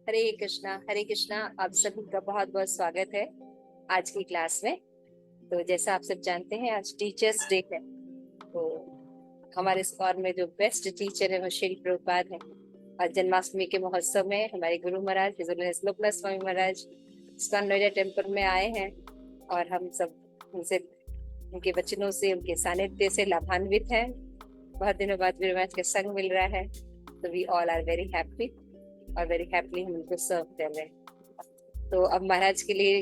हरे कृष्णा। आप सभी का बहुत बहुत स्वागत है आज की क्लास में। तो जैसा आप सब जानते हैं आज टीचर्स डे है। तो हमारे स्कूल में जो बेस्ट टीचर है वो श्री प्रभुपाद है। और जन्माष्टमी के महोत्सव में हमारे गुरु महाराज श्लोकनाथ स्वामी महाराज इस्कॉन नोएडा टेम्पल में आए हैं। और हम सब उनसे, उनके वचनों से, उनके सानिध्य से लाभान्वित हैं। बहुत दिनों बाद गुरु महाराज का संग मिल रहा है। तो we all are very happy और वेरी हैप्पीली हम उनको सर्व कर रहे हैं। तो अब महाराज के लिए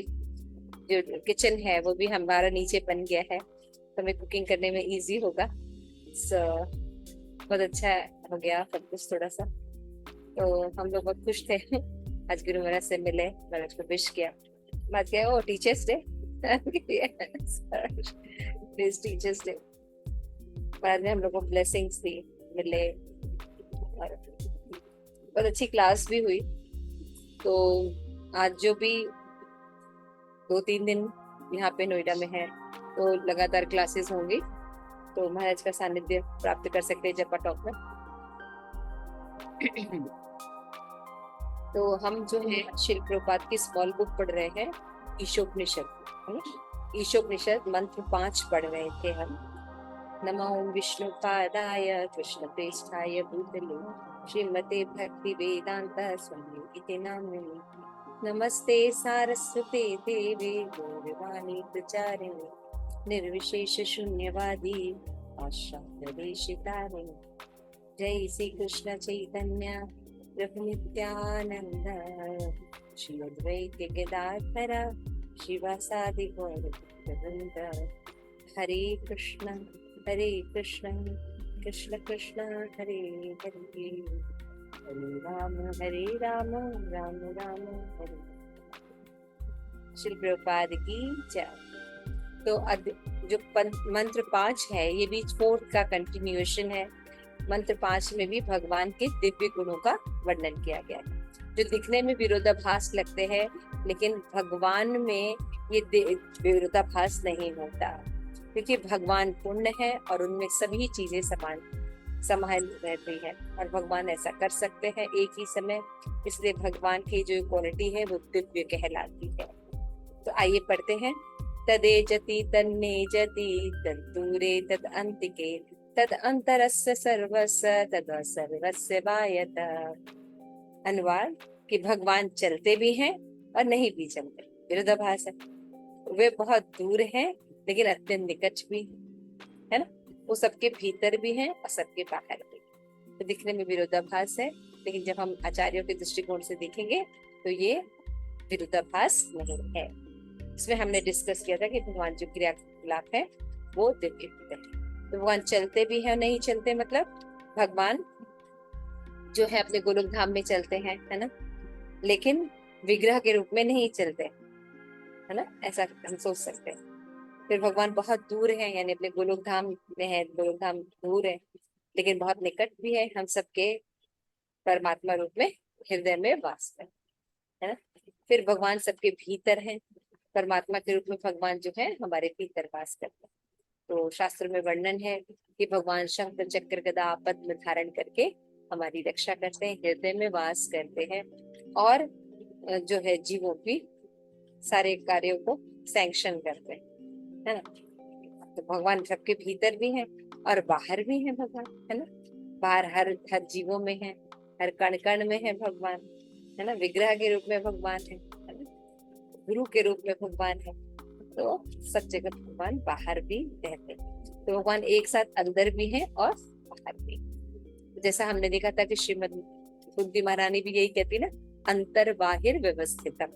जो किचन है वो भी हमारा नीचे बन गया है, तो हमें कुकिंग करने में इजी होगा। बहुत अच्छा हो गया सब कुछ थोड़ा सा। तो हम लोग बहुत खुश थे आज गुरु महाराज से मिले, महाराज को विश किया। बात क्या ओ टीचर्स डे टीचर्स डे महाराज ने हम लोग को ब्लेसिंग्स दी, मिले और बहुत अच्छी क्लास भी हुई। तो आज जो भी 2-3 दिन यहाँ पे नोएडा में है तो लगातार क्लासेस होंगी, तो महाराज का सानिध्य प्राप्त कर सकते हैं जपा टॉक में। तो हम जो है श्री प्रभुपाद की स्मॉल बुक पढ़ रहे हैं, ईशोपनिषद। ईशोपनिषद मंत्र 5 पढ़ रहे थे हम। नमो विष्णुपादाय कृष्ण प्रेष्ठाय भूतले श्रीमते भक्ति वेदांत स्वामी इति नामिने। नमस्ते सारस्वते देवे गौरवाणी प्रचारिणे निर्विशेष शून्यवादी आशादेशितारिणे। जय श्री कृष्ण चैतन्य प्रभु नित्यानंद श्री अद्वैत गदाधर शिवासादि गौर गोविंद। हरे कृष्ण कृष्ण कृष्ण हरे हरे, हरे राम राम राम हरे। श्री प्रभुपाद की जय। तो जो मंत्र 5 है ये भी 4th का कंटिन्यूएशन है। मंत्र 5 में भी भगवान के दिव्य गुणों का वर्णन किया गया है, जो दिखने में विरोधाभास लगते हैं, लेकिन भगवान में ये विरोधाभास नहीं होता, क्योंकि भगवान पूर्ण है और उनमें सभी चीजें समाहित रहती है और भगवान ऐसा कर सकते हैं एक ही समय। इसलिए भगवान की जो क्वालिटी है वो दिव्य कहलाती है। तो आइए पढ़ते हैं। तदे जति तन्ने जति तद्दूरे तद अंतिके तद अंतरस्य सर्वस्य तद सर्वस्य वायत। अनुवाद कि भगवान चलते भी हैं और नहीं भी चलते, विरोधाभास है। वे बहुत दूर हैं लेकिन अत्यंत निकट भी है ना। वो सबके भीतर भी हैं और सबके बाहर भी। तो दिखने में विरोधाभास है, लेकिन जब हम आचार्यों के दृष्टिकोण से देखेंगे तो ये विरोधाभास नहीं है। इसमें हमने डिस्कस किया था कि भगवान जो क्रियाकलाप है वो दिव्य है। तो भगवान चलते भी है और नहीं चलते, मतलब भगवान जो है अपने गोलोक धाम में चलते हैं, है ना, लेकिन विग्रह के रूप में नहीं चलते, है ना, ऐसा हम सोच सकते हैं। फिर भगवान बहुत दूर है, यानी अपने गोलोक धाम में है, गोलोक धाम दूर है लेकिन बहुत निकट भी है, हम सबके परमात्मा रूप में हृदय में वास है ना। फिर भगवान सबके भीतर है, परमात्मा के रूप में भगवान जो है हमारे भीतर वास करते हैं। तो शास्त्र में वर्णन है कि भगवान शंख चक्र गदा पद्म धारण करके हमारी रक्षा करते हैं, हृदय में वास करते हैं और जो है जीवों की सारे कार्यों को सैंक्शन करते हैं, है ना। तो भगवान सबके भीतर भी हैं और बाहर भी हैं भगवान, है ना। बाहर हर जीवों में है, हर कण कण में है भगवान, है ना। विग्रह के रूप में भगवान है ना, गुरु के रूप में भगवान है। तो सब जगह भगवान बाहर भी रहते हैं। तो भगवान एक साथ अंदर भी है और बाहर भी। जैसा हमने देखा था कि श्रीमद कुंती महारानी भी यही कहती ना, अंतर बाहिर व्यवस्थितम,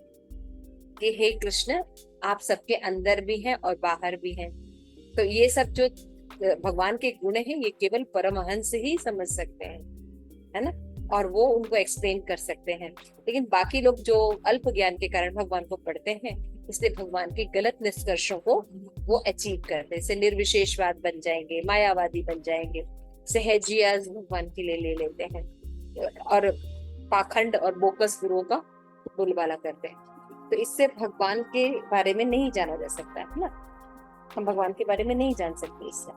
कि हे कृष्ण आप सबके अंदर भी हैं और बाहर भी हैं। तो ये सब जो भगवान के गुण हैं ये केवल परमहंस ही समझ सकते हैं, है ना, और वो उनको एक्सप्लेन कर सकते हैं। लेकिन बाकी लोग जो अल्प ज्ञान के कारण भगवान को पढ़ते हैं, इसलिए भगवान के गलत निष्कर्षों को वो अचीव करते हैं। जैसे निर्विशेषवाद बन जाएंगे, मायावादी बन जाएंगे, सहजियाज भगवान के लिए ले लेते हैं, और पाखंड और बोकस गुरुओं का बोलबाला करते हैं। तो इससे भगवान के बारे में नहीं जाना जा सकता है ना, हम भगवान के बारे में नहीं जान सकते इससे।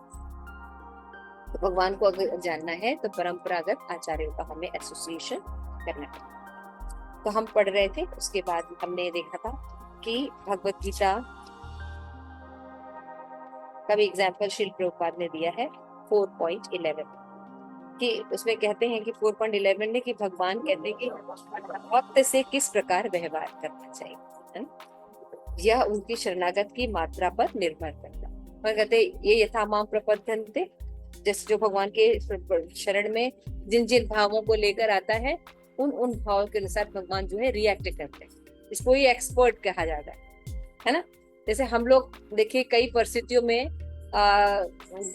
तो भगवान को अगर जानना है तो परंपरागत आचार्यों का हमें एसोसिएशन करना है। तो हम पढ़ रहे थे, उसके बाद हमने देखा था कि भगवत गीता का भी एग्जाम्पल श्रील प्रभुपाद ने दिया है 4.11 कि उसमें कहते हैं कि 4.11 में कि भगवान कहते हैं कि भक्त से किस प्रकार व्यवहार करना चाहिए, है ना? यह उनकी शरणागत की मात्रा पर निर्भर करता है। और कहते ये यथा माम प्रपद्यन्ते, जैसे जो भगवान के शरण में जिन जिन भावों को लेकर आता है उन उन भावों के अनुसार भगवान जो है रिएक्ट करते हैं। इसको ही एक्सपर्ट कहा जाता है ना? जैसे हम लोग देखिए कई परिस्थितियों में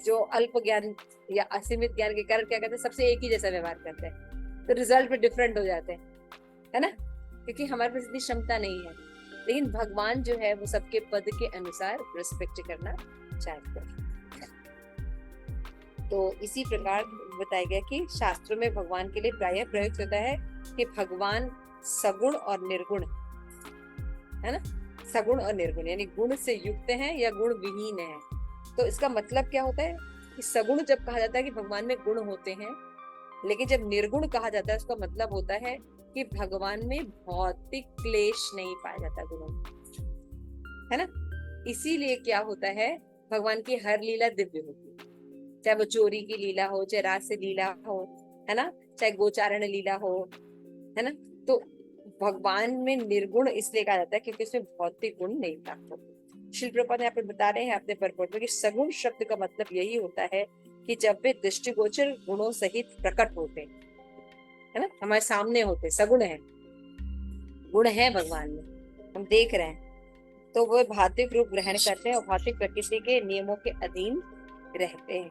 जो अल्प ज्ञान या असीमित ज्ञान के कारण क्या करते हैं, सबसे एक ही जैसा व्यवहार करते हैं, तो रिजल्ट भी डिफरेंट हो जाते हैं, है ना? क्योंकि हमारे पास इतनी क्षमता नहीं है। लेकिन भगवान जो है वो सबके पद के अनुसार रिस्पेक्ट करना चाहते हैं। तो इसी प्रकार बताया गया कि शास्त्रों में भगवान के लिए प्रायः प्रयुक्त होता है कि भगवान सगुण और निर्गुण, है ना? सगुण और निर्गुण यानी गुण से युक्त हैं या गुण विहीन है। तो इसका मतलब क्या होता है कि सगुण जब कहा जाता है कि भगवान में गुण होते हैं, लेकिन जब निर्गुण कहा जाता है उसका मतलब होता है कि भगवान में भौतिक क्लेश नहीं पाया जाता गुणों में, है ना? इसीलिए क्या होता है, भगवान की हर लीला दिव्य होती है, चाहे वो चोरी की लीला हो, चाहे रास लीला हो, है ना, चाहे गोचारण लीला हो, है ना? तो भगवान में निर्गुण इसलिए कहा जाता है क्योंकि उसमें भौतिक गुण नहीं प्राप्त होते। श्री प्रभुपाद यहाँ पे बता रहे हैं अपने परपोर्ट में कि सगुण शब्द का मतलब यही होता है कि जब वे दृष्टिगोचर गुणों सहित प्रकट होते, है ना, हमारे सामने होते, सगुण है, गुण है भगवान में, हम देख रहे हैं, तो वो भौतिक रूप ग्रहण करते हैं और भौतिक प्रकृति के नियमों के अधीन रहते हैं।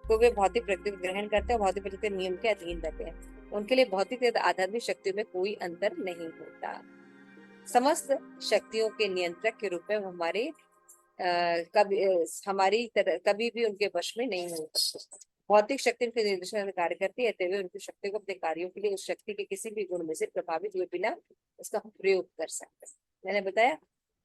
तो वे भौतिक प्रकृति ग्रहण करते हैं और भौतिक प्रकृति के नियम के अधीन रहते हैं। उनके लिए भौतिक तथा आध्यात्मिक शक्तियों में कोई अंतर नहीं होता। समस्त शक्तियों के नियंत्रक के रूप में हमारे कभी भी उनके वश में नहीं हो सकते। भौतिक शक्ति उनके निर्देशन में कार्य करती है, हुए उनकी शक्ति को अपने कार्यों के लिए उस शक्ति के किसी भी गुण में से प्रभावित हुए बिना उसका प्रयोग कर सकते हैं। मैंने बताया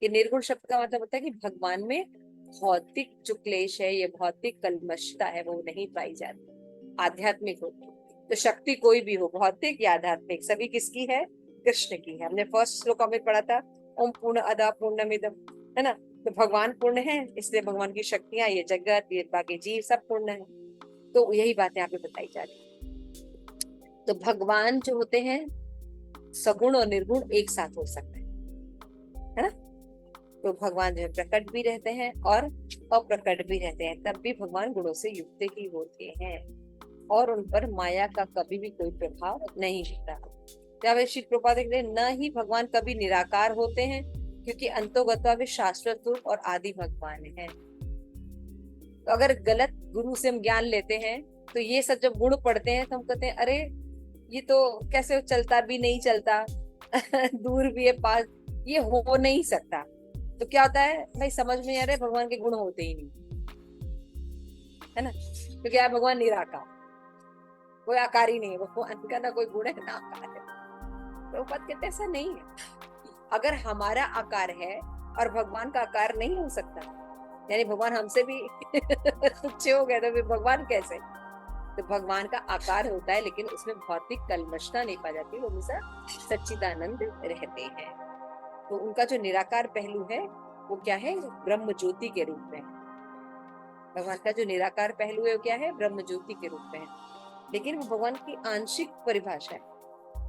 कि निर्गुण शब्द का मतलब होता है कि भगवान में भौतिक जो क्लेश है, ये भौतिक कलमशता है, वो नहीं पाई जाती, आध्यात्मिक होती। तो शक्ति कोई भी हो, भौतिक या आध्यात्मिक, सभी किसकी है? कृष्ण की है। हमने फर्स्ट श्लोक में पढ़ा था, ओम पूर्ण अदा पूर्णमिदम, है ना? तो भगवान पूर्ण है, इसलिए भगवान की शक्तियां, ये जगत, ये बाकी जीव सब पूर्ण है। तो यही बात यहाँ पे बताई जा रही। तो भगवान जो होते हैं सगुण और निर्गुण एक साथ हो सकते है ना? तो भगवान जो है प्रकट भी रहते हैं और अप्रकट भी रहते हैं, तब भी भगवान गुणों से युक्त ही होते हैं और उन पर माया का कभी भी कोई प्रभाव नहीं होता। श्री प्रभुपाद न ही भगवान कभी निराकार होते हैं, क्योंकि अंतोगत्वा वे शाश्वत रूप और आदि भगवान हैं। तो अगर गलत गुरु से हम ज्ञान लेते हैं तो ये सब जब गुण पढ़ते हैं तो हम कहते हैं अरे ये तो कैसे चलता भी नहीं चलता दूर भी है पास, ये हो नहीं सकता। तो क्या होता है भाई, समझ में आ रहा है भगवान के गुण होते ही नहीं, है ना? तो क्या है, भगवान निराकार, कोई आकार ही नहीं है, भगवान का ना कोई गुण है ना आकार है। तो बात कहते ऐसा नहीं है। अगर हमारा आकार है और भगवान का आकार नहीं हो सकता, यानी भगवान हमसे भी तुच्छ हो गए, तो फिर भगवान कैसे? तो भगवान का आकार होता है, लेकिन उसमें भौतिक कलमशता नहीं पाई जाती, वो हमेशा सच्चिदानंद रहते हैं। तो उनका जो निराकार पहलू है वो क्या है? ब्रह्म ज्योति के रूप में। भगवान का जो निराकार पहलू है वो क्या है? ब्रह्म ज्योति के रूप में है। लेकिन वो भगवान की आंशिक परिभाषा है।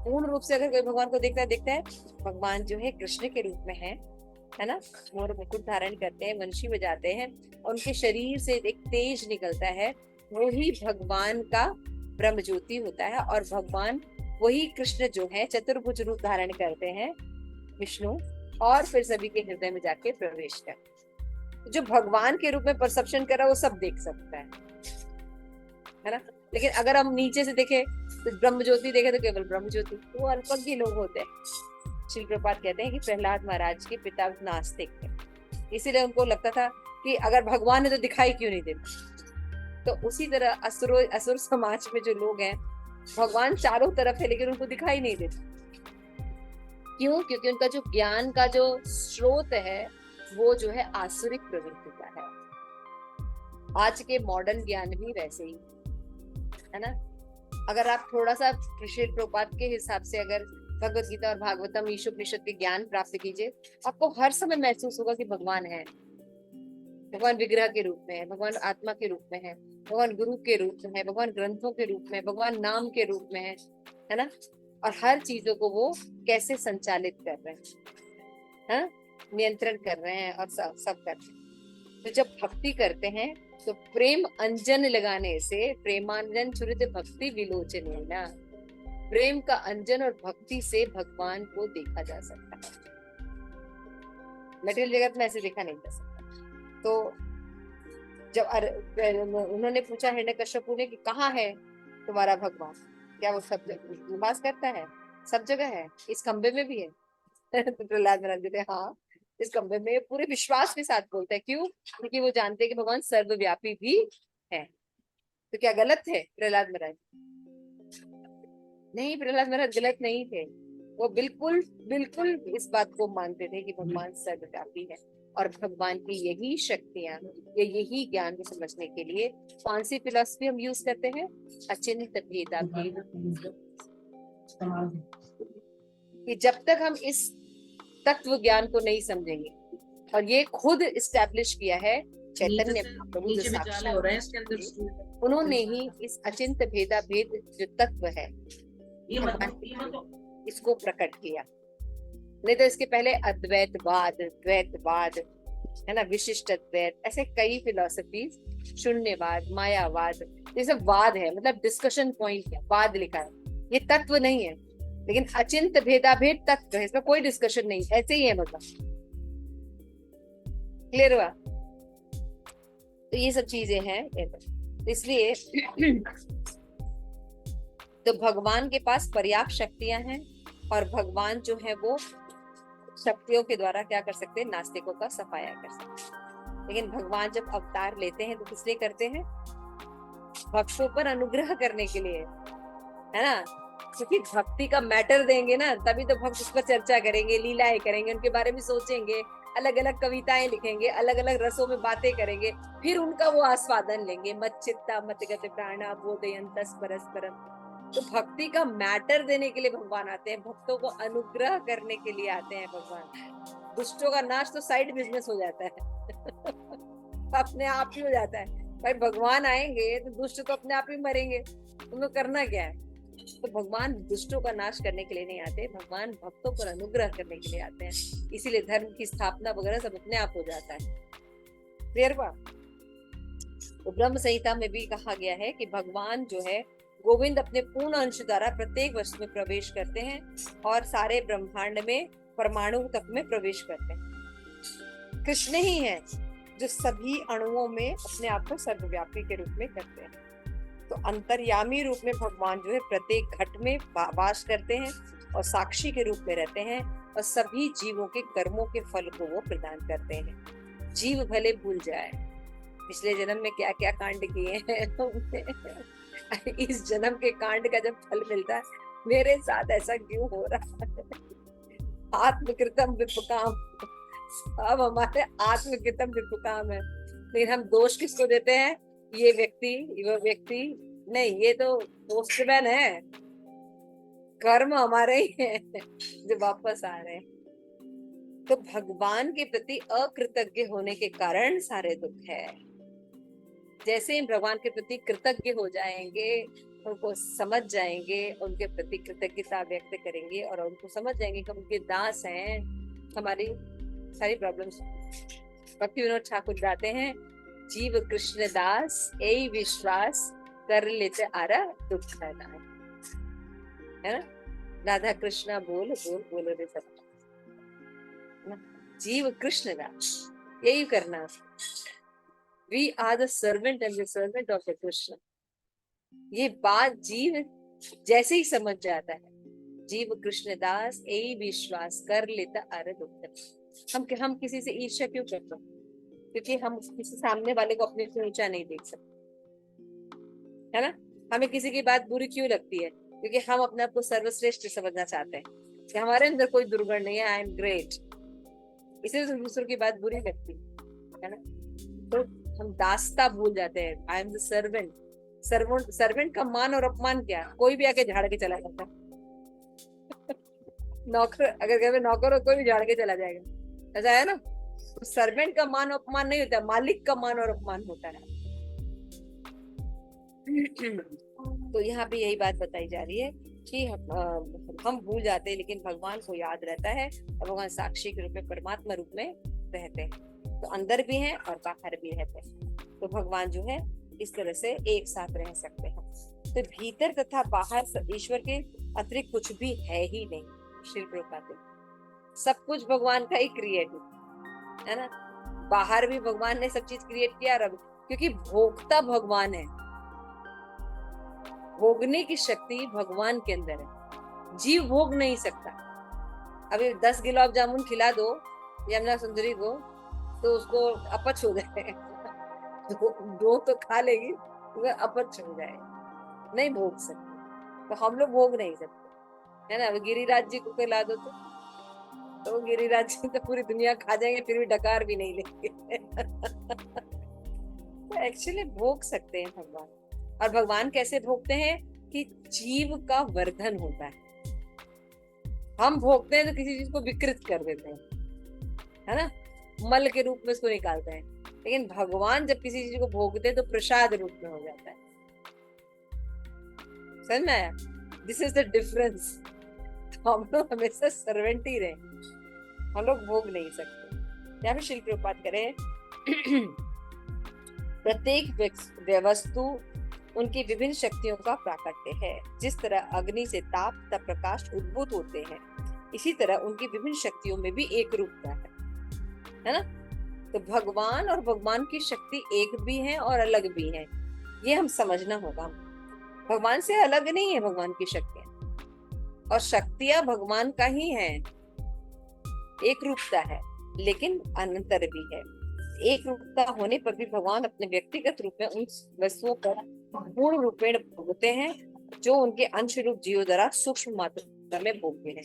पूर्ण रूप से अगर कोई भगवान को देखता है, भगवान जो है कृष्ण के रूप में है ना? मोर मुकुट धारण करते हैं, वंशी बजाते हैं, और उनके शरीर से एक तेज निकलता है, वही भगवान का ब्रह्म ज्योति होता है। और भगवान वही कृष्ण जो है चतुर्भुज रूप धारण करते हैं, विष्णु, और फिर सभी के हृदय में जाके प्रवेश कर। जो भगवान के रूप में परसेप्शन कर रहा है वो सब देख सकता है ना? लेकिन अगर हम नीचे से देखें तो ब्रह्म ज्योति देखे तो केवल ब्रह्म ज्योति, वो अल्पज्ञ लोग होते हैं। श्री प्रभुपाद कहते हैं कि प्रहलाद महाराज के पिता नास्तिक थे, इसीलिए उनको लगता था कि अगर भगवान है तो दिखाई क्यों नहीं देता, तो उसी तरह असुर समाज में जो लोग हैं, भगवान चारों तरफ है लेकिन उनको दिखाई नहीं देता। क्यों? क्योंकि उनका जो ज्ञान का जो स्रोत है वो जो है आसुरिक प्रवृत्ति का है। आज के मॉडर्न ज्ञान भी वैसे ही है ना। अगर आप थोड़ा सा श्रील प्रभुपाद के हिसाब से अगर भगवत गीता और भागवतम ईशोपनिषद के ज्ञान प्राप्त कीजिए, आपको हर समय महसूस होगा कि भगवान है, भगवान विग्रह के रूप में है, भगवान आत्मा के रूप में है, भगवान गुरु के रूप में है, भगवान ग्रंथों के रूप में, भगवान नाम के रूप में है ना। और हर चीजों को वो कैसे संचालित कर रहे हैं, नियंत्रण कर रहे हैं और सब कर रहे हैं। तो जब भक्ति करते हैं तो प्रेम अंजन लगाने से, प्रेमांजन छुरित भक्ति विलोचन है ना, प्रेम का अंजन और भक्ति से भगवान को देखा जा सकता है। मटेरियल जगत में ऐसे देखा नहीं जा सकता। तो जब उन्होंने पूछा हिरण्यकश्यपु ने कि कहाँ है तुम्हारा भगवान, क्या वो सब जगह निवास करता है? सब जगह है, इस खंबे में भी है। तो प्रहलाद महाराज कहते हैं हाँ, इस खंबे में, पूरे विश्वास के साथ बोलते हैं। क्यों? क्योंकि वो जानते हैं कि भगवान सर्वव्यापी भी है। तो क्या गलत है प्रहलाद महाराज? नहीं, प्रहलाद महाराज गलत नहीं थे। वो बिल्कुल बिल्कुल इस बात को मानते थे कि भगवान सर्वव्यापी है और भगवान की यही शक्तियां या यही ज्ञान को समझने के लिए कौन सी फिलॉसफी हम यूज करते हैं? अचिंत भेदाभेद। कि जब तक हम इस तत्व ज्ञान को नहीं समझेंगे, और ये खुद इस्टेब्लिश किया है चैतन्य महाप्रभु जो साक्षात, उन्होंने ही इस अचिंत भेदाभेद जो तत्व है इसको प्रकट किया। नहीं तो इसके पहले अद्वैतवाद, द्वैतवाद है ना, विशिष्ट अद्वैत, ऐसे कई फिलॉसफीज, शून्यवाद, मायावाद, ये सब वाद है, मतलब डिस्कशन पॉइंट है, वाद लिखा है, ये तत्व नहीं है। लेकिन अचिंत भेदाभेद तत्व है, इसमें कोई डिस्कशन नहीं, ऐसे ही है, मतलब क्लियर हुआ? तो ये सब चीजें हैं, इसलिए तो भगवान के पास पर्याप्त शक्तियां हैं और भगवान जो है वो शक्तियों के द्वारा क्या कर सकते हैं? नास्तिकों का सफाया कर सकते हैं। लेकिन भगवान जब अवतार लेते हैं तो किस लिए करते हैं? भक्तों पर अनुग्रह करने के लिए, है ना। क्योंकि भक्ति का मैटर देंगे ना, तभी तो भक्त उस पर चर्चा करेंगे, लीलाएं करेंगे, उनके बारे में सोचेंगे, अलग अलग कविताएं लिखेंगे, अलग अलग रसों में बातें करेंगे, फिर उनका वो आस्वादन लेंगे। मत चित्ता मत गति प्राणा बोधयंतस परस्परम। तो भक्ति का मैटर देने के लिए भगवान आते हैं, भक्तों को अनुग्रह करने के लिए आते हैं भगवान। दुष्टों का नाश तो साइड बिजनेस हो जाता है अपने आप ही हो जाता है। भाई भगवान आएंगे तो दुष्ट तो अपने आप ही मरेंगे, उनको करना क्या है? तो भगवान दुष्टों का नाश करने के लिए नहीं आते, भगवान भक्तों पर अनुग्रह करने के लिए आते हैं। इसीलिए धर्म की स्थापना वगैरह सब अपने आप हो जाता है। क्लियर हुआ? तो ब्रह्म संहिता में भी कहा गया है कि भगवान जो है गोविंद अपने पूर्ण अंश द्वारा प्रत्येक वस्तु में प्रवेश करते हैं और सारे ब्रह्मांड में परमाणु तक में प्रवेश करते हैं। कृष्ण ही है जो सभी अणुओं में अपने आप को सर्वव्यापी के रूप में करते हैं। तो अंतर्यामी रूप में भगवान जो है प्रत्येक घट में वास करते हैं और साक्षी के रूप में रहते हैं और सभी जीवों के कर्मों के फल को वो प्रदान करते हैं। जीव भले भूल जाए पिछले जन्म में क्या क्या कांड किए हैं इस जन्म के कांड का जब फल मिलता है, मेरे साथ ऐसा क्यों हो रहा है? आत्मकृतम विपुकाम, सब हमारे आत्मकृतम विपुकाम है। लेकिन हम दोष किसको देते हैं? ये व्यक्ति, वो व्यक्ति नहीं, ये तो पोस्टमैन है। कर्म हमारे ही है जो वापस आ रहे हैं। तो भगवान के प्रति अकृतज्ञ होने के कारण सारे दुख है। जैसे ही भगवान के प्रति कृतज्ञ हो जाएंगे, उनको समझ जाएंगे, उनके प्रति कृतज्ञता व्यक्त करेंगे और उनको समझ जाएंगे कि उनके दास हैं, हमारी सारी प्रॉब्लम्स। भक्ति विनोद ठाकुर गाते हैं, जीव कृष्ण दास यही विश्वास कर लेते आरा दुख है ना। राधा कृष्णा बोल बोल बोलो रे सब, जीव कृष्ण दास यही करना। We are the servant and the servant of the Krishna. ये बात जीव जैसे ही समझ जाता है, जीव कृष्ण दास यही विश्वास कर लेता अरे दुख। हम किसी से ईर्ष्या क्यों करते हैं? क्योंकि हम किसी सामने वाले को अपने से ऊंचा नहीं देख सकते। है ना। हमें किसी की बात बुरी क्यों लगती है? क्योंकि हम अपने आप को सर्वश्रेष्ठ समझना चाहते हैं कि हमारे अंदर कोई दुर्गुण नहीं है, आई एम ग्रेट, इसलिए तो दूसरों की बात बुरी लगती है ना। तो हम दासता भूल जाते हैं, I am the servant. Servant का मान और अपमान क्या, कोई भी आके झाड़ के चला जाता है। नौकर, अगर घर में नौकर हो कोई भी झाड़ के चला जाएगा, ऐसा है ना। तो सर्वेंट का मान और अपमान नहीं होता, मालिक का मान और अपमान होता है। तो यहाँ पे यही बात बताई जा रही है कि हम भूल जाते हैं लेकिन भगवान को याद रहता है, और भगवान साक्षी के रूप में, परमात्मा रूप में रहते हैं। तो अंदर भी हैं और बाहर भी रहते हैं। तो भगवान जो है इस तरह से एक साथ रह सकते हैं। तो भीतर तथा बाहर ईश्वर के अतिरिक्त कुछ भी है ही नहीं। श्री प्रभुपाद, सब कुछ भगवान का ही क्रिएट है ना। बाहर भी भगवान ने सब चीज क्रिएट किया, और क्योंकि भोक्ता भगवान है, भोगने की शक्ति भगवान के अंदर है, जीव भोग नहीं सकता। अभी 10 गुलाब जामुन खिला दो यमुना सुंदरी को तो उसको अपच हो जाए, दो तो खा लेगी, अपच हो जाए, नहीं भोग सकते। तो हम लोग भोग नहीं सकते, है ना। गिरिराज जी को खिला दो तो गिरिराज जी तो पूरी दुनिया खा जाएंगे, फिर भी डकार भी नहीं लेंगे। तो एक्चुअली भोग सकते हैं भगवान। और भगवान कैसे भोगते हैं कि जीव का वर्धन होता है। हम भोगते हैं तो किसी चीज को विकृत कर देते हैं, है ना, मल के रूप में उसको निकालते हैं। लेकिन भगवान जब किसी चीज को भोगते हैं तो प्रसाद रूप में हो जाता है। समझ में आया? This is the difference. तो हम लोग हमेशा सर्वेंट ही रहे, हम लोग भोग नहीं सकते। या फिर श्री प्रभुपाद करें, प्रत्येक वस्तु उनकी विभिन्न शक्तियों का प्राकट्य है। जिस तरह अग्नि से ताप तथा प्रकाश उद्भूत होते हैं, इसी तरह उनकी विभिन्न शक्तियों में भी एक रूपता है ना। तो भगवान और भगवान की शक्ति एक भी है और अलग भी है, ये हम समझना होगा। भगवान से अलग नहीं है भगवान की शक्तियां, और शक्तियां भगवान का ही है। एक रूपता है लेकिन अंतर भी है। एक रूपता होने पर भी भगवान अपने व्यक्तिगत रूप में उन वस्तुओं पर पूर्ण रूपेण भोगते हैं जो उनके अंश रूप जीवों द्वारा सूक्ष्म मात्रा में भोगते हैं।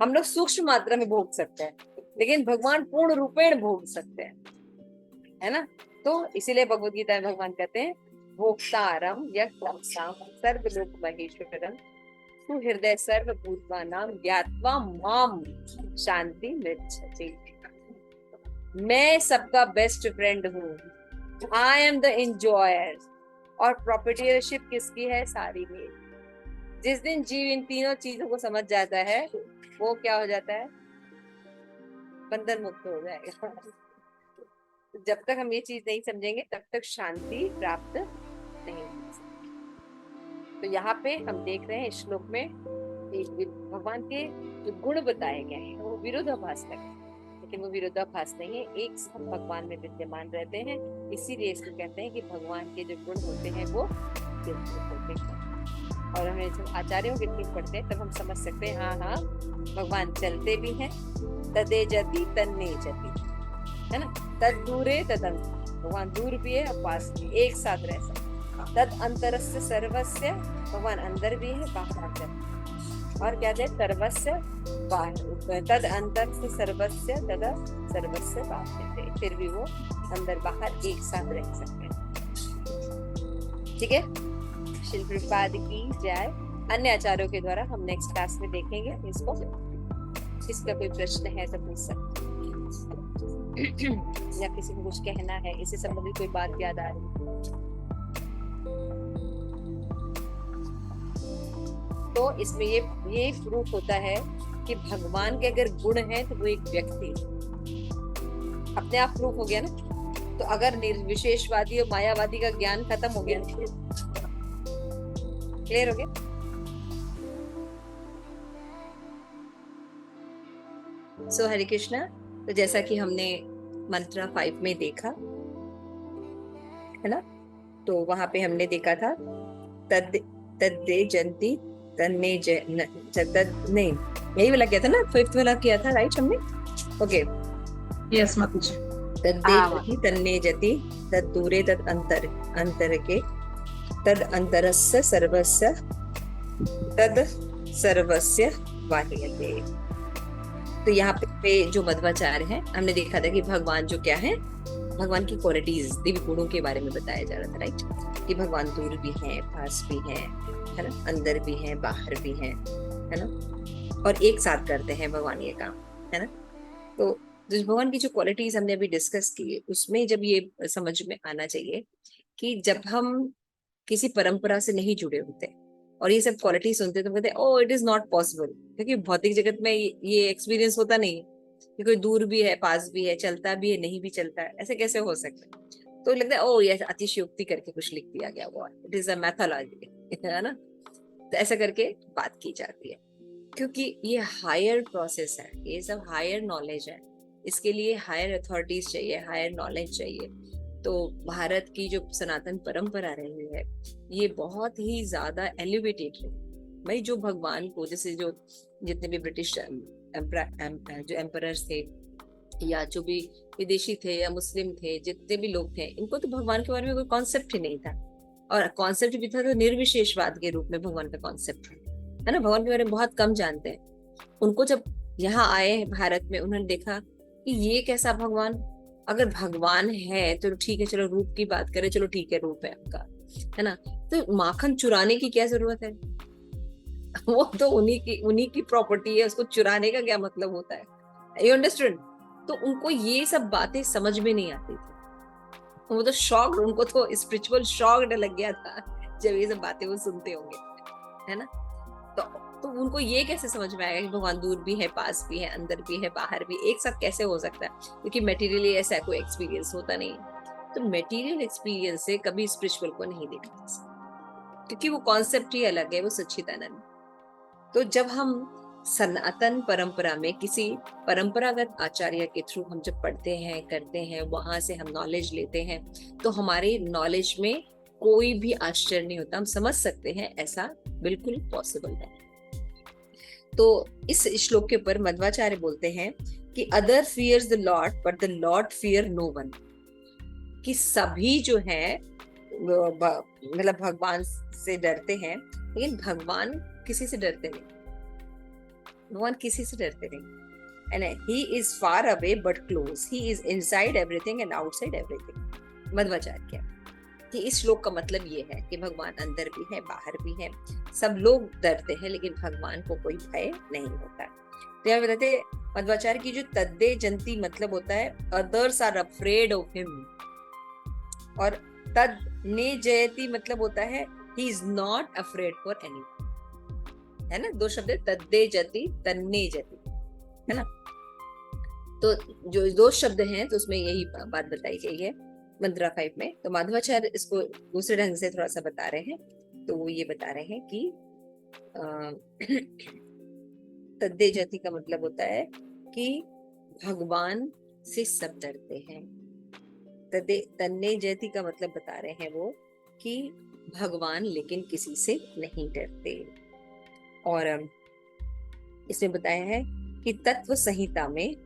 हम लोग सूक्ष्म मात्रा में भोग सकते हैं, लेकिन भगवान पूर्ण रूपेण भोग सकते हैं, है ना। तो इसीलिए भगवद गीता में भगवान कहते हैं, भोक्तारम यक्षाम सर्वलोक महेश्वरम सुहृदय सर्वभूतानां ज्ञात्वा माम शांति मृच्छति। मैं सबका बेस्ट फ्रेंड हूँ, आई एम द एंजॉयर। और प्रॉपर्टीशिप किसकी है? सारी मेरी। जिस दिन जीव इन तीनों चीजों को समझ जाता है, वो क्या हो जाता है? बंधन मुक्त हो जाएगा। जब तक हम ये चीज नहीं समझेंगे तब तक शांति प्राप्त नहीं हो सकती। तो यहाँ पे हम देख रहे हैं इस श्लोक में भगवान के जो गुण बताए गए हैं वो विरोधाभास है, लेकिन वो विरोधाभास नहीं है, एक साथ भगवान में विद्यमान रहते हैं। इसीलिए इसको कहते हैं कि भगवान के जो गुण होते हैं वो होते हैं। और हमें जब आचार्यों के थ्रू पढ़ते हैं तब हम समझ सकते हैं, हाँ भगवान चलते भी हैं। तदे जति तन्ने जति, है ना। तद दूरे तदं, भगवान दूर भी है और पास भी, एक साथ रह सकते। तद अंतरस्य सर्वस्य, भगवान अंदर भी है बाहर भी। और क्या है? सर्वस्य बाहर, तद अंतर से सर्वस्य तदा सर्वस्य बाहर, फिर भी वो अंदर बाहर एक साथ रह सकते हैं। ठीक है, श्री प्रभुपाद की जय। अन्य आचार्यों के द्वारा हम नेक्स्ट क्लास में देखेंगे इसको। इसका कोई प्रश्न है तो पूछ सकते या किसी को कुछ कहना है, इससे संबंधित कोई बात याद आ रही है तो इसमें ये प्रूफ होता है कि भगवान के अगर गुण है तो वो एक व्यक्ति अपने आप प्रूफ हो गया ना। तो अगर निर्विशेषवादी और मायावादी का ज्ञान खत्म हो गया, क्लियर हो गया। सो हरे कृष्णा। तो जैसा कि हमने मंत्र 5 में देखा है ना, तो वहां पे हमने देखा था तद्दे जंती तन्ने नहीं, यही वाला किया था ना, 5th वाला किया था, राइट हमने। ओके, यस माताजी। तद्दे जति तन्ने जति तद्दूरे तद अंतर के तद अंतरस्य सर्वस्य तद सर्वस्य बाह्यते। तो यहाँ पे जो मध्वाचार्य है, हमने देखा था कि भगवान जो क्या है, भगवान की क्वालिटीज, दिव्य गुणों के बारे में बताया जा रहा था, राइट, कि भगवान दूर भी है, पास भी है ना, अंदर भी है, बाहर भी है ना, और एक साथ करते हैं भगवान ये काम, है ना। तो भगवान की जो क्वालिटीज हमने अभी डिस्कस की, उसमें जब ये समझ में आना चाहिए कि जब हम किसी परंपरा से नहीं जुड़े होते और ये सब क्वालिटी सुनते तो कहते ओ इट इज नॉट पॉसिबल, क्योंकि भौतिक जगत में ये एक्सपीरियंस होता नहीं है कि कोई दूर भी है, पास भी है, चलता भी है, नहीं भी चलता है, ऐसे कैसे हो सकता है। तो लगता है ओ ये अतिशयोक्ति करके कुछ लिख दिया गया, वो इट इज अ मैथोलॉजी, है ना। तो ऐसा करके बात की जाती है, क्योंकि ये हायर प्रोसेस है, ये सब हायर नॉलेज है, इसके लिए हायर अथॉरिटीज चाहिए, हायर नॉलेज चाहिए। तो भारत की जो सनातन परंपरा रही है ये बहुत ही ज्यादा एलिवेटेड है भाई। जो भगवान को, जैसे जो जितने भी ब्रिटिश जो एम्परर्स थे या जो भी विदेशी थे या मुस्लिम थे, जितने भी लोग थे, इनको तो भगवान के बारे में कोई कॉन्सेप्ट ही नहीं था, और कॉन्सेप्ट भी था तो निर्विशेषवाद के रूप में भगवान का कॉन्सेप्ट है ना। भगवान के बारे में बहुत कम जानते हैं। उनको जब यहाँ आए भारत में, उन्होंने देखा कि ये कैसा भगवान, अगर भगवान है तो ठीक है, चलो रूप की बात करें, चलो ठीक है रूप है आपका, है ना, तो माखन चुराने की क्या जरूरत है, वो तो उन्हीं की प्रॉपर्टी है, उसको चुराने का क्या मतलब होता है, यू अंडरस्टैंड। तो उनको ये सब बातें समझ में नहीं आती थी, वो तो शॉक, उनको तो स्पिरिचुअल शॉक लग गया था जब ये सब बातें वो सुनते होंगे, है ना। तो उनको ये कैसे समझ में आएगा कि भगवान दूर भी है, पास भी है, अंदर भी है, बाहर भी, एक साथ कैसे हो सकता है, क्योंकि मेटीरियली ऐसा कोई एक्सपीरियंस होता नहीं। तो मेटीरियल एक्सपीरियंस से कभी स्पिरिचुअल को नहीं देखा जा सकता, क्योंकि वो कॉन्सेप्ट ही अलग है, वो सच्चिदानंद। तो जब हम सनातन परंपरा में किसी परंपरागत आचार्य के थ्रू हम जब पढ़ते हैं, करते हैं, वहां से हम नॉलेज लेते हैं, तो हमारे नॉलेज में कोई भी आश्चर्य नहीं होता, हम समझ सकते हैं ऐसा बिल्कुल पॉसिबल है। तो इस श्लोक के ऊपर मध्वाचार्य बोलते हैं कि other fears the lord but the lord fear no one, कि सभी जो है मतलब भगवान से डरते हैं, लेकिन भगवान किसी से डरते नहीं, भगवान किसी से डरते नहीं। And he is far away but close. He is inside everything and outside everything. Madhvacharya क्या कि इस श्लोक का मतलब ये है कि भगवान अंदर भी है, बाहर भी है, सब लोग डरते हैं, लेकिन भगवान को कोई भय नहीं होता। तो यहाँ बताते मध्वाचार्य की जो तद्दे जंती मतलब होता है others are afraid of him, और तद ने जयति मतलब होता है he is not afraid for any, है ना। दो शब्द है, तद्दे जति, तन्ने जति, है ना। तो जो दो शब्द हैं तो उसमें यही बात बताई गई है मंत्रा 5 में। तो माधवाचार्य इसको दूसरे ढंग से थोड़ा सा बता रहे हैं। तो वो ये बता रहे हैं कि तद्दे जति का मतलब होता है कि भगवान से सब डरते हैं। तन्ने जति का मतलब बता रहे हैं वो कि भगवान लेकिन किसी से नहीं डरते। और इसमें बताया है कि तत्व संहिता में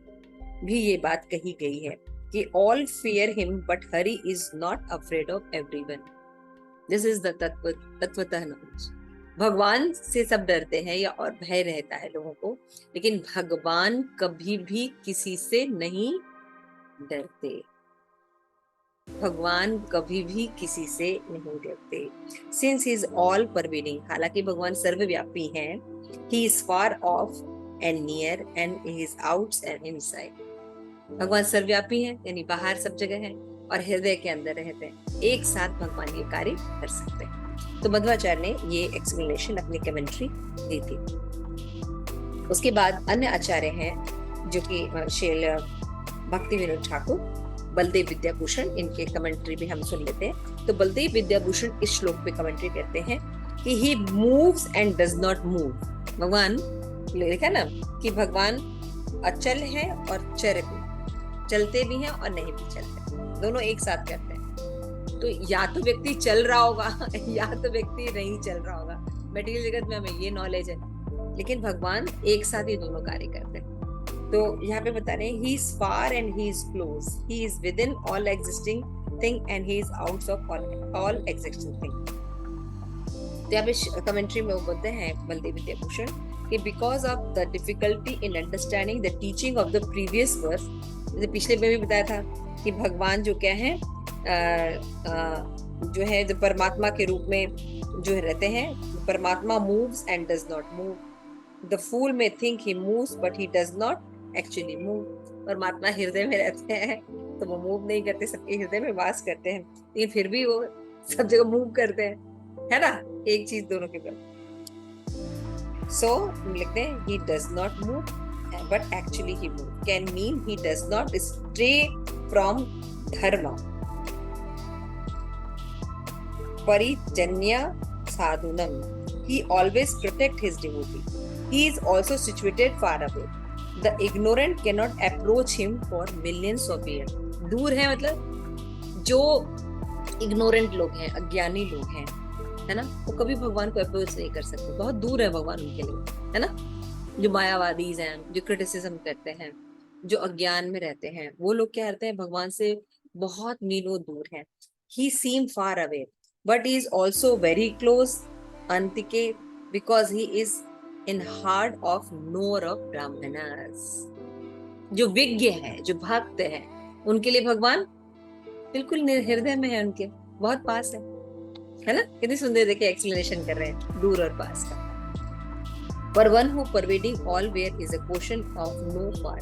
भी ये बात कही गई है कि all fear him but Hari is not afraid of everyone. This is the तत्वतः नॉलेज। भगवान से सब डरते हैं या और भय रहता है लोगों को, लेकिन भगवान कभी भी किसी से नहीं डरते। भगवान कभी भी किसी से नहीं डरते। Since he is all pervading, हालांकि भगवान सर्वव्यापी हैं, ही is far of and near and he is outs and inside. भगवान सर्वव्यापी हैं, यानी बाहर सब जगह है, और हृदय के अंदर रहते हैं। एक साथ भगवान ये कार्य कर सकते हैं। तो मध्वाचार्य ने ये एक्सप्लेनेशन अपनी कमेंट्री दी थी। उसके बाद अन्य आचार्य हैं जो कि श्रील भक्ति विनोद ठाकुर, बलदेव विद्याभूषण, इनके कमेंट्री भी हम सुन लेते हैं। तो बलदेव विद्याभूषण इस श्लोक पे कमेंट्री करते हैं कि he moves and does not move. भगवान लिखा ना कि भगवान अचल है और चर भी, चलते भी हैं और नहीं भी चलते, दोनों एक साथ करते हैं। तो या तो व्यक्ति चल रहा होगा या तो व्यक्ति नहीं चल रहा होगा। मटेरियल जगत में हमें ये नॉलेज है, लेकिन भगवान एक साथ ही दोनों कार्य करते हैं। तो यहाँ पे बता रहे हैं he is far and he is close, he is within all existing thing and he is out of all existing thing। तो यहाँ पे कमेंट्री में वो बोलते हैं बलदेव विद्याभूषण कि because of the difficulty in understanding the teaching of the previous verse, जैसे पिछले में भी बताया था कि भगवान जो क्या है जो है जो परमात्मा के रूप में जो रहते हैं, परमात्मा moves and does not move, the fool may think he moves but he does not actually move. परमात्मा हृदय में रहते हैं तो वो मूव नहीं करते, सबके हृदय में वास करते हैं, लेकिन फिर भी वो सब जगह मूव करते हैं, है ना, एक चीज दोनों के पास। सो लिखते हैं he does not move but actually he move can mean he does not stray from dharma parijanya sadhunam, he always protect his devotee, he is also situated far away, the ignorant cannot approach him for millions of years। दूर है मतलब जो ignorant लोग हैं, अज्ञानी लोग हैं, है ना, वो कभी भगवान को अप्रोच नहीं कर सकते, बहुत दूर है भगवान उनके लिए, है ना। जो मायावादीज हैं, जो क्रिटिसिज्म करते हैं, जो अज्ञान में रहते हैं, वो लोग क्या करते हैं, भगवान से बहुत मीलों दूर हैं। He seem far away but he is also very close अंतिके because he is in heart of nor of ब्राह्मणस। जो विज्ञ है, जो भक्त है, उनके लिए भगवान बिल्कुल हृदय में है, उनके बहुत पास है ना। कितनी सुंदर देखिए एक्सप्लेनेशन कर रहे हैं दूर और पास का। पर one who pervading all where is a question of no far.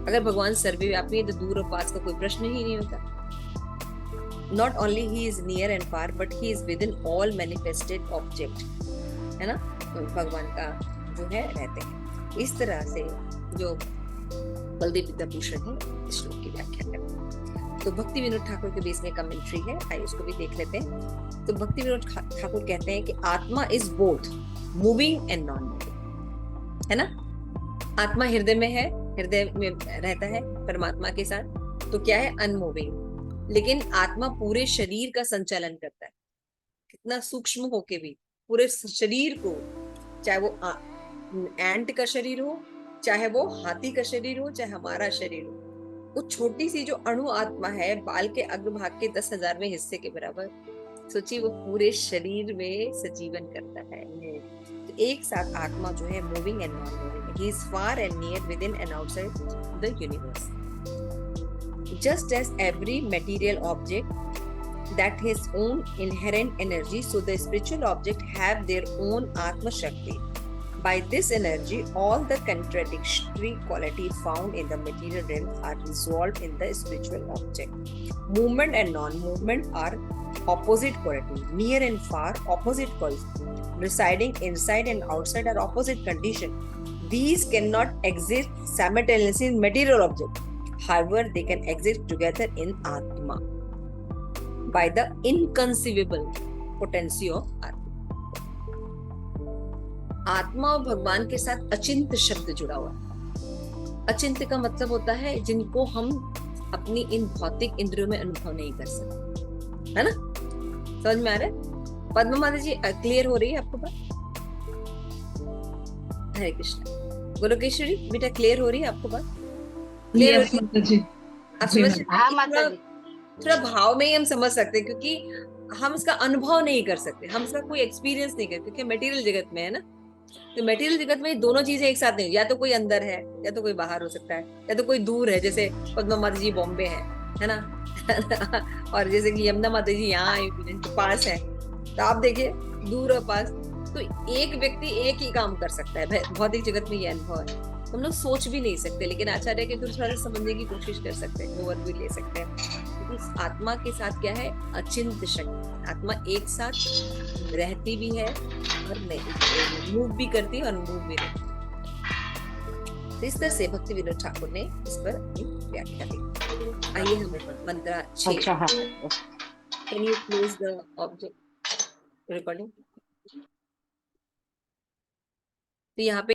अगर भगवान सर्वव्यापी है तो दूर और पास का कोई प्रश्न ही नहीं होता। Not only he is near and far but he is with in all manifested object, है ना, तो भगवान का जो है रहते हैं। इस तरह से जो बलदेव विद्याभूषण है इस श्लोक की व्याख्या करते हैं। तो भक्ति विनोद ठाकुर के बीच में कमेंट्री है, आइए उसको भी देख लेते हैं। तो भक्ति विनोद ठाकुर कहते हैं कि आत्मा is both moving and non moving, है ना। आत्मा हृदय में है, हृदय में रहता है परमात्मा के साथ, तो क्या है, अनमूविंग। लेकिन आत्मा पूरे शरीर का संचालन करता है, कितना सूक्ष्म होके भी पूरे शरीर को, चाहे वो एंट का शरीर हो, चाहे वो हाथी का शरीर हो, चाहे हमारा शरीर हो, वो छोटी सी जो अणु आत्मा है, बाल के अग्रभाग के 10,000वें हिस्से के बराबर, सोचिए वो पूरे शरीर में सजीवन करता है। तो एक साथ आत्मा जो है moving and non moving, he is far and near, within and outside the universe. Just as every material object that his own inherent energy, so the spiritual object have their own atma shakti. By this energy, all the contradictory quality found in the material realm are resolved in the spiritual object. Movement and non-movement are opposite quality. Near and far, opposite quality. Residing inside and outside are opposite condition. These cannot exist simultaneously in material object. However, they can exist together in Atma by the inconceivable potency of Atma. आत्मा और भगवान के साथ अचिंत्य शब्द जुड़ा हुआ है। अचिंत्य का मतलब होता है जिनको हम अपनी इन भौतिक इंद्रियों में अनुभव नहीं कर सकते, है ना, समझ में आ रहा है। पद्मा माता जी क्लियर हो रही है आपको बात? हरे कृष्ण। गोलोकेश्वरी बेटा क्लियर हो रही है आपको बात? क्लियर हो रही है? आप समझ, थोड़ा भाव में ही हम समझ सकते हैं, क्योंकि हम इसका अनुभव नहीं कर सकते, हम इसका कोई एक्सपीरियंस नहीं करते, क्योंकि मटेरियल जगत में है ना। तो मटेरियल जगत में दोनों चीजें एक साथ नहीं, या तो कोई अंदर है या तो कोई बाहर हो सकता है, या तो कोई दूर है, जैसे पद्मा माता जी बॉम्बे है ना और जैसे कि यमुना माता जी यहाँ पास है, तो आप देखिए दूर और पास, तो एक व्यक्ति एक ही काम कर सकता है भौतिक जगत में, ये अनुभव है, हम लोग सोच भी नहीं सकते, लेकिन आचार्य के थोड़ा समझने की कोशिश कर सकते हैं, ओवर भी ले सकते हैं। इस आत्मा के साथ क्या है, अचिंत्य शक्ति, आत्मा एक साथ रहती भी है और नहीं, मूव भी करती है और मूव भी रहती है। तो इस तरह से भक्ति विनोद ठाकुर ने इस पर अपनी व्याख्या दी। आइए हम मंत्र 6। Can you close the object recording? तो यहाँ पे